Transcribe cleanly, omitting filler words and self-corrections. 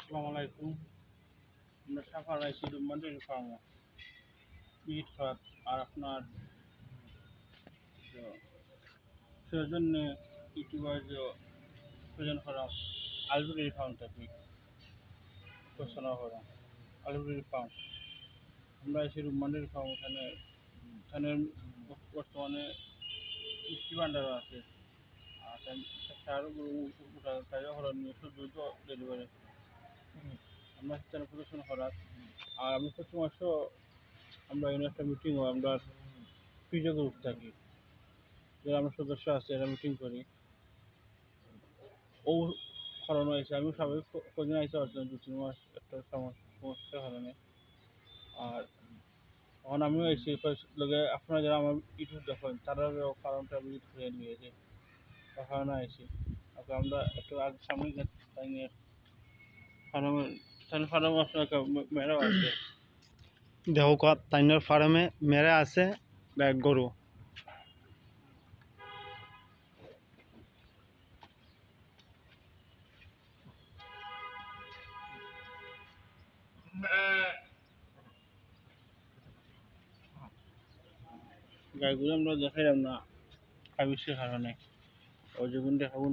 আসসালামু আলাইকুম। আমরা সাফার আইছি রুমান্ডের ফার্ম ইট খাত আর আপনার সেজন্য ইউটিউবার প্রয়োজন করা আলবির ফার্ম থেকে ঘোষণা করা আলবির ফার্ম। আমরা আইছি রুমান্ডের ফার্ম এখানে বর্তমানে মিষ্টি ভান্ডারও আছে আর আরও তাজা করার নিয়ে দ্রুত ডেলিভারি আমরা সেখানে প্রদর্শন করার। আর আমি প্রতি মাসে আমরা এখানে একটা মিটিং হয় আমরা পিজা গ্রুপ থাকি, যারা আমার সদস্য আছে এরা মিটিং করি। ও কারণ হয়েছে আমি স্বাভাবিক কদিন আইতে পারতাম 2-3 মাস একটা সমস্যার কারণে। আর তখন আমিও এসেছি লগে আপনারা যারা আমার ইউটিউব দেখেন তারাও কারণটা ভিজিট করে নিয়েছে তার কারণে আইসি। ওকে আমরা একটু আগে সামনে নিয়ে ফার্মে ফার্মে আপনার একটা মেয়েরাও আছে। দেখো তাইনের ফার্মে মেরে আছে ব্যাগ গরু। গাইগুলো আমরা দেখাইলাম না খাবিসের কারণে, ওই যেগুলো দেখাবো